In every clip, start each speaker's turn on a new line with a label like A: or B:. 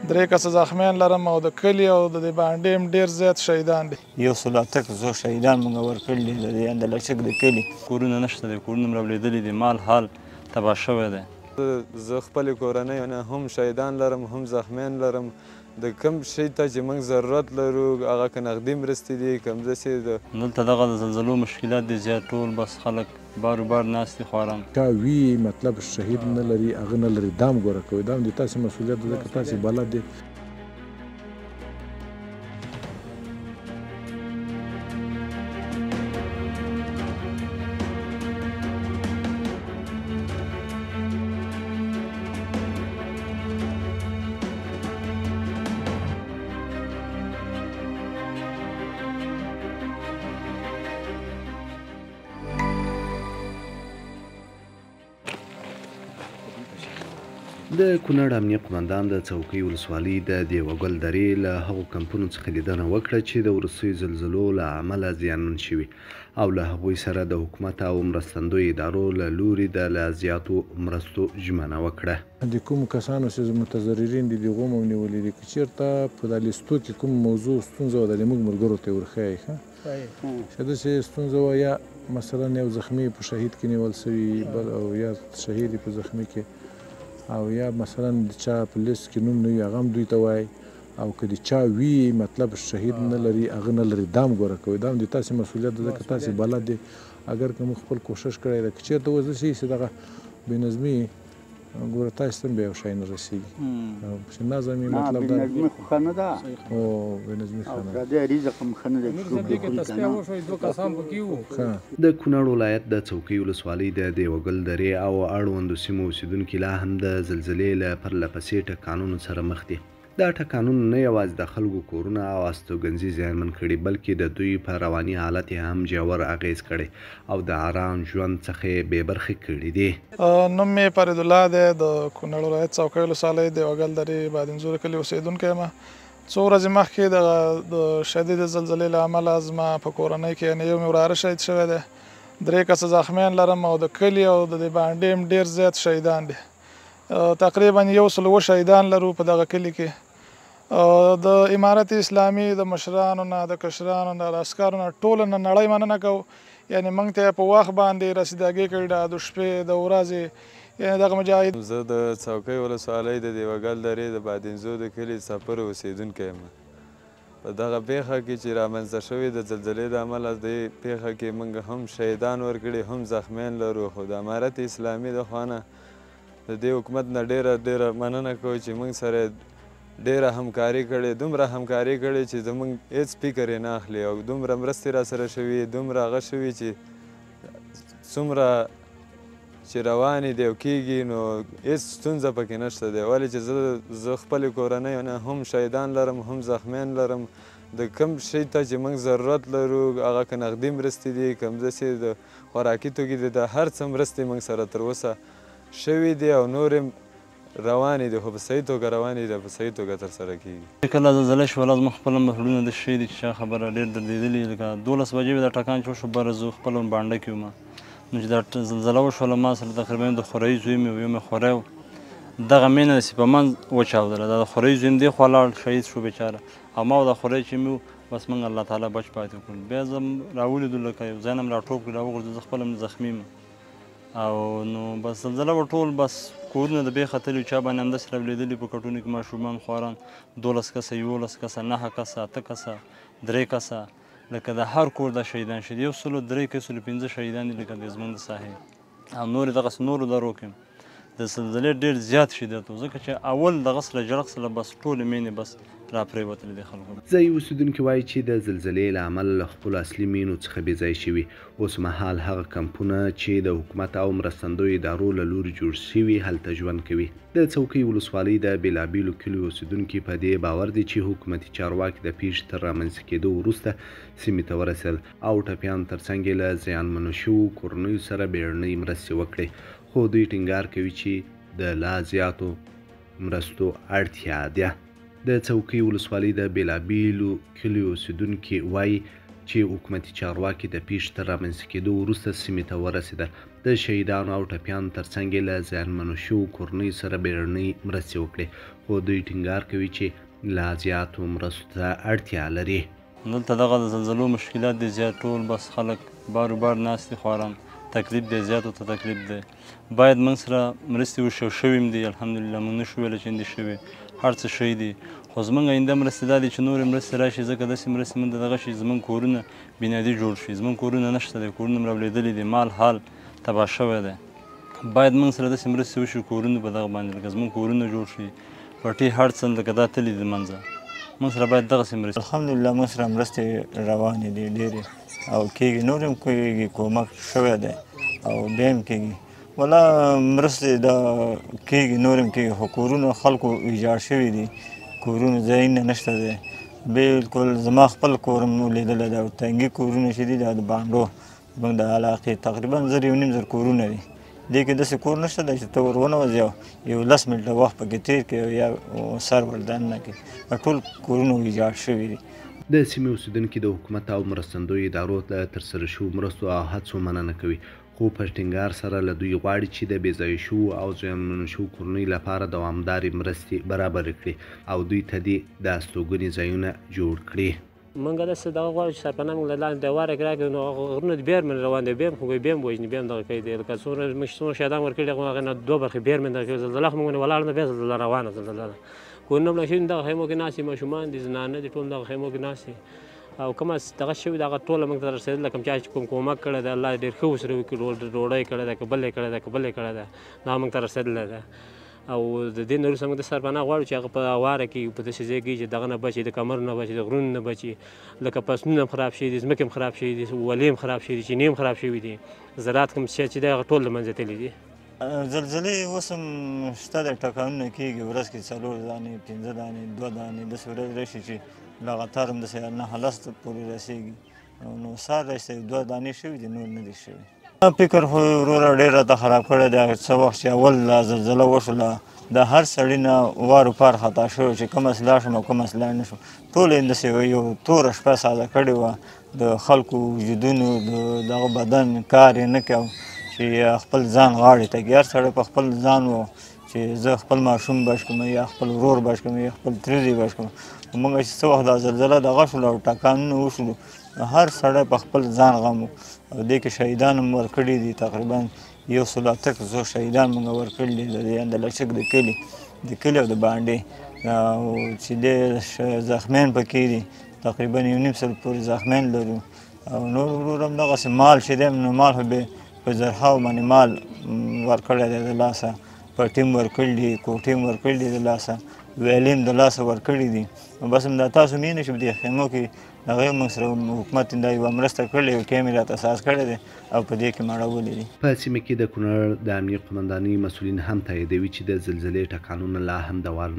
A: 3 کسه زخمیان لرم او د کلي او د دې باندې هم ډېر زیات شهیدان دي.
B: 108 شهیدان موږ ورکړي دي د لچک د کلي. کورونه نشته دي، کورونه هم رالوېدلي دي، مال حال تباه شوی دی.
C: زه خپلې کورنۍ نه هم شهیدان لرم هم زخمیان لرم. د کوم شي ته چې موږ ضرورت لرو هغه که نغدي مرستې دي که همداسې
B: دلته دغه د زلزلو مشکلات دي زیات، ټول بس خلک بارو بار ناست دي خواران.
D: چا وي مطلب شهید نه لري هغه نه لري، دا هم ګوره کوئ، دا هم د تاسې مسؤلیت ده که تاسې بلد دي.
E: د کونړ امنیه قمندان د څوکۍ ولسوالۍ د دیوګل درې له هغو کمپونو څخه لیدنه وکړه چې د وروستیو زلزلو له امله زیانمن شوي او له هغوی سره د حکومت او مرستندویو ادارو له لوري د لا زیاتو مرستو ژمنه وکړه.
D: د کومو کسانو چې متضررین دي د هغو هم نیولي دي، که چېرته په دا لیستو کې کوم موضوع ستونزه وه د موږ ملګرو ته یې ورښایي چې داسې ستونزه وه، یا مثلا یو زخمي په شهید کې نیول سوي بل او یا شهید په زخمي کې، او یا مثلا د چا په لیست کې نوم نه وي هغه هم دوی ته وایي، او که د چا وي مطلب شهید نه لري هغه نه لري، دا هم ګوره کوئ، دا هم د تاسې مسؤلیت ده که تاسې بلد دی. اگر که موږ خپل کوشش کړی ده که چېرته اوس داسې وي چې دغه بېنظمي ګوره تاسې ته هم بیا یو شی نه رسېږي چې نظم یې مطلب دا
F: بېنظمي خو ښه نه ده
D: او بېنظمي ښه نه ده.
F: پردی رزق هم ښه نه دی چې څوک دې خوري که نه.
E: د کونړ ولایت د څوکۍ ولسوالۍ د دیوګل درې او اړوندو سیمو اوسېدونکي لا هم د زلزلې له پرله پسې ټکانونو سره مخ دي. دا ټکانونه نه یوازې د خلکو کورونه او استوګنځي زیانمن کړي بلکې د دوی په رواني حالت یې هم ژور اغېز کړی او د ارام ژوند څخه یې بې برخې کړي دي.
A: نوم مې فرید الله دی، د کونړ ولایت څوکۍ ولسوالۍ دیوګل درې بادینزور کلي اوسېدونکی یم. څو ورځې مخکې د شدید زلزلې له امله زما په کورنۍ کې یعنې یو مې وراره شهید شوی دی، 3 کسه زخمیان لرم او د کلي او د دې باندې هم ډېر زیات شهیدان دي. تقریبا 100 شهیدان لرو په دغه کلي کې. د امارت اسلامي د مشرانو نه د کشرانو نه د عسکرو نه ټولو نه نړۍ مننه کوو، یعنې موږ ته په وخت باندې رسیدګي کړې د شپې د ورځې یعنې دغه مجاهد.
C: زه د څوکۍ ولسوالۍ د دیوګل درې د بادینزو د کلي څپر اوسېدونکی یم. په دغه پیښه کې چې رامنځته شوې د زلزلې د امله دې پیښه کې موږ هم شهیدان ورکړي هم زخمیان لرو، خو د امارت اسلامي د خوا نه د دې حکومت نه ډېره مننه کوو چې موږ سره ډېره همکاري کړې، دومره همکاري کړې چې زموږ هېڅ فکر یې نه اخلي او دومره مرستې را سره شوي، دومره هغه شوي چې څومره چې روانې دي او کېږي نو هېڅ ستونزه پکې نشته دی. ولې چې زه خپلې کورنۍ نه هم شهیدان لرم هم زخمیان لرم. د کوم شي ته چې موږ ضرورت لرو هغه که نغدي مرستې دي که همداسې د خوراکي توکي دي، د هر څه مرستې موږ سره تر اوسه شوي دي او نور روانې دي، خو په صحیح توګه روانې دي، په صحیح توګه ترسره کېږي.
B: کله زلزله شوله زموږ خپله مخلونه داسې شوي دي چې چا خبره ډېر دردېدلي، لکه 12 بجې وې دا ټکان چې وشو بره زه خپله بانډه کې وم، نو چې دا زلزله وشوله ما سره تقریبا د خورۍ زوی مې و، یو مې خوری و، دغه مینه داسې په منځ وچاودله، دا د خورۍ زوی مې دې خوا لاړ شهید شو بیچاره، او ما او دا خورۍ چې مې و بس موږ الله تعالی بچ پاتې کړو. بیا زه راولیدو لکه یو ځای نه م راټوپ کړو راوغورځېد، زه خپله زخمي یم او نو بس زلزله به ټول بس کورونه د بې ختلي چا باندې همداسې راولېدلي په کټونو کې ماشومان خواران 12 کسه 11 کسه 9 کسه 8 کسه 3 کسه، لکه د هر کور دا شهیدان شوي 103 که 105 شهیدان دي لکه د زموږ د ساحې او نورې دغسې نورو درو کې د زلزلې ډېر زیات شدت و، ځکه چې اول دغسې له جړق سره بس ټولې مینې بس راپرېوتلې دي خلکو.
E: ځایي اوسېدونکي وایي چې د زلزلې له امله له خپلو اصلي مینو څخه بې ځای شوي. اوس مهال هغه کمپونه چې د حکومت او مرستندویو ادارو له لوري جوړ شوي هلته ژوند کوي. د څوکۍ ولسوالۍ د بېلابېلو کلیو اوسېدونکي په دې باور دي چې حکومتي چارواکي د پیښې تر رامنځته کېدو وروسته سیمې ته ورسېدل او ټپیانو تر څنګ یې له زیانمنو شویو کورنیو سره بیړنۍ مرستې وکړې، خو دوی ټینګار کوي چې د لا زیاتو مرستو اړتیا ده. د څوکۍ ولسوالۍ د بېلابېلو کلیو اوسېدونکي وایي چې حکومتي چارواکي د پیښې تر رامنځته کېدو وروسته سیمې ته ورسېدل. د شهیدانو او ټپیانو ترڅنګ یې له زیانمنو شویو کورنیو سره بیړنۍ مرستې وکړې، خو دوی ټینګار کوي چې لا زیاتو مرستو ته اړتیا لري.
B: دلته دغه د زلزلو مشکلات دي زیات، ټول بس خلک بار ناست دي، خواران تکلیف دی، زیاتو ته تکلیف دی. باید موږ سره مرستې وشي او شوي هم دي، الحمدلله موږ نشو ویلی چې اندې شوي، هر څه شوي دي. خو زموږ آینده مرستې دا دي چې نورې مرستې راشي، ځکه داسې مرستې موږ ته دغه شي زموږ کورونه بنیادي جوړ شي. زموږ کورونه نشته دی، کورونه مو راولېدلي دي، مال حال تباه شوی دی. باید موږ سره داسې مرستې وشي کورونه په دغه باندې، لکه زموږ کورونه جوړ شي، پټي هر څه لکه دا تللي دي منځه. موږ سره باید دغسې مرستې.
G: الحمدلله موږ سره مرستې روانې دي ډېرې او کېږي، نور هم کېږي، کومک شوی دی او بیا هم کېږي. والا مرستې دا کېږي، نور هم کېږي، خو کورونه خلکو ویجاړ شوي دي، کورونه ځایونه نشته دی. بلکل زما خپل کور هم لیدلی دی او تنګي کورونه چې دي دا د بانډو زموږ د علاقې تقریبا 1.5 کورونه دي. دې کې داسې کور نشته دی چې ته ور ونوځې او یو 10 منټه وخت پکې تېر کړې یا سر ور دننه کړې، ټول کورونه ویجاړ شوي دي.
E: د سیمې اوسېدونکي د حکومت او مرستندویو ادارو له ترسره شوو مرستو او هڅو مننه کوي، خو په ټینګار سره له دوی غواړي چې د بې ځایه شوو او زیانمنو شوو کورنیو لپاره دوامدارې مرستې برابرې کړي او دوی ته دې د استوګنې ځایونه جوړ کړي.
H: موږ داسې دغه غواړو چې سرپناه موږ له لاندې د واره کې راکړي، نو غرونه د بیرمن روان دی، بیا هم خو بیا هم وژني، بیا هم دغه کوي دی، لکه څومره موږ څومره شهیدان ورکړي دي، هغه نه 2 برخې بیرمن دغه کوي. زلزله خو موږ ولاړ نه، بیا زلزله روانه زلزله ده. کورونه مړه شوي دغه خیمو کې ناست دي، ماشومان دي، زنانه دي، ټول دغه خیمو کې ناست دي او کومه دغه شوي ده هغه ټوله موږ ته رسېدله. کوم چا چې کوم کومک کړی دی الله ډېر ښه ورسره وکړي، ډوډۍ کړې ده، که بل یې کړی ده، که بل یې کړی ده، دا موږ ته رسېدلی ده. او د دې نه وروسته موږ د سرپناه غواړو چې هغه په واره کې په داسې ځای کې چې دغه نه بچي، د کمر نه بچي، د غرونو نه بچي، لکه فصلونه هم خراب شوي دي، ځمکې هم خراب شوي دي، ولې هم خراب شوي دي، چینې هم خراب شوي دي، زراعت کوم څه چې دی هغه ټول له منځه تللي دي.
G: زلزلې اوس هم شته دی، ټکانونه کېږي، ورځ کې 4 دانې 5 دانې 2 دانې داسې ورځ راشي چې لغتار هم داسې 9-10 پورې رسېږي. نو سهار راشي 2 دانې شوي دي، نور نه دي شوي. فکر خو وروره ډېر راته خراب کړی دی. څه وخت چې اول زلزله وشوله د هر سړي نه وارو پار خطا شوی چې کوم اصلاح شوم او کوم اصلاح نه شوم، ټول یې داسې یو توره شپه ساده کړې وه. د خلکو وجودونو دغه بدن کار یې نه کوي چې خپل ځان غاړې ته کړي. هر سړی په خپل ځان و چې زه خپل ماشوم بچ کړم یا خپل ورور بچ کړم یا خپل تریزی بچ کړم. موږ چې څه وخت دا زلزله دغه شوله او ټکانونه وشولو، هر سړی په خپل ځان غم و او دې کې شهیدان هم ورکړي دي، تقریبا 108 شهیدان موږ ورکړي دي د اندلچک د کلي او د بانډې، او چې د زخمیان پکې دي تقریبا 1.5 پورې زخمیان لرو. او نور ورور هم دغسې مال چې دی نو مال خو به په زرهاو باندې مال ورکړی دی د لاسه، پټي هم ورکړي دي، کوټې هم ورکړي دي د لاسه، ویلې هم د لاسه ورکړي دي. بس همدا تاسو مې نه شو په دې خیمو کې هغه موږ سره حکومت دا یوه مرسته کړې، یو کیمې راته اساس کړی دی او په دې کې مړولي دي.
E: په سیمه کې د کونړ د امنیه قمندانۍ مسؤلین هم تاییدوي چې د زلزلې ټکانونه لا هم دوام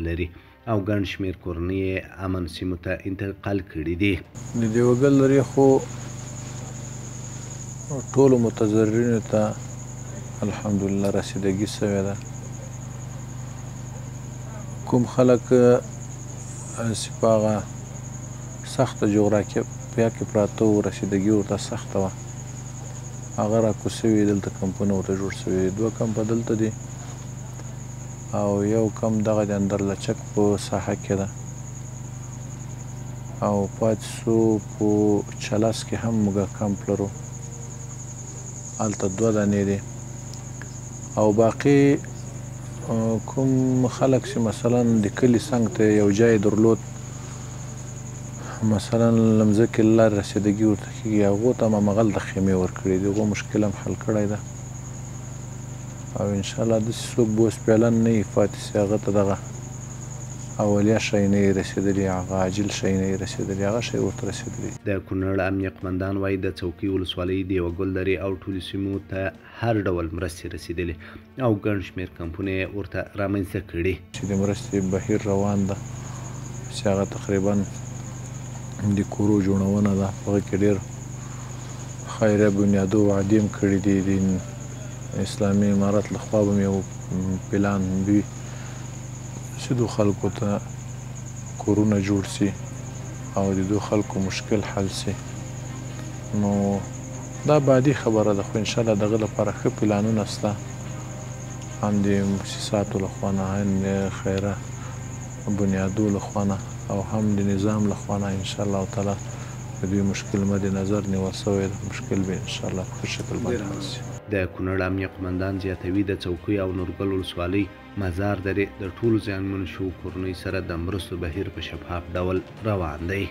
E: لري او ګڼ شمېر کورنۍ امن سیمو ته انتقال کړي دي.
D: د دیوګل لري خو ټولو متضررینو ته الحمدلله رسیدګي سوې ده. کوم خلک چې په هغه سخته جغرافیه کې پراته وو، رسیدګي ورته سخته وه، هغه راکوز سوي، دلته کمپونه ورته جوړ سوي. 2 کمپه دلته دي او یو کم دغه د اندرلچک په ساحه کې ده او پاتې سو په چلاس کې هم موږ کمپ لرو، هلته 2 دانې دي. او باقي کوم خلک چې مثلا د کلي څنګ ته یو ځای درلود، مثلا لمځکې له لارې رسیدګي ورته کېږي، هغو ته هم همغلته خیمې ورکړي دي، هغو مشکل هم حل کړی ده. او انشاءالله داسې څوک به اوس پیالن نه وي پاتې سي، هغه ته دغه اولیه شی نه یې رسېدلي، هغه عاجل شی نه یې رسېدلي، هغه شی ورته رسېدلي.
E: د کونړ امنیه قمندان وایي د څوکۍ ولسوالۍ د یوه ګلدرې او ټولو سیمو ته هر ډول مرستې رسېدلې او ګڼ شمېر کمپونه یې ورته رامنځته کړي.
D: چې د مرستې بهیر روان ده، چې هغه تقریبا د کورو جوړونه ده، په هغه کې ډېر خیریه بنیادو وعدې هم کړي دي. د اسلامي امارت لخوا به هم یو پلان وي چې دو خلکو ته کورونه جوړ سي او د دو خلکو مشکل حل سي. نو دا بعدي خبره ده، خو انشاءالله دغه لپاره ښه پلانونه شته، هم د مؤسساتو لخوا نه، هم د خیره بنیادو لخوا نه، او هم د نظام لخوا نه انشاءالله تعالی د دوی مشکل مد نظر نیول شوی ده. مشکل به انشاءالله په ښه شکل باندې حل شي.
E: د کونړ امنیه قمندان زیاتوي د څوکۍ او نورګل ولسوالۍ مزار درې د ټولو زیانمنو شوو کورنیو سره د مرستو بهیر په شفاف ډول روان دی.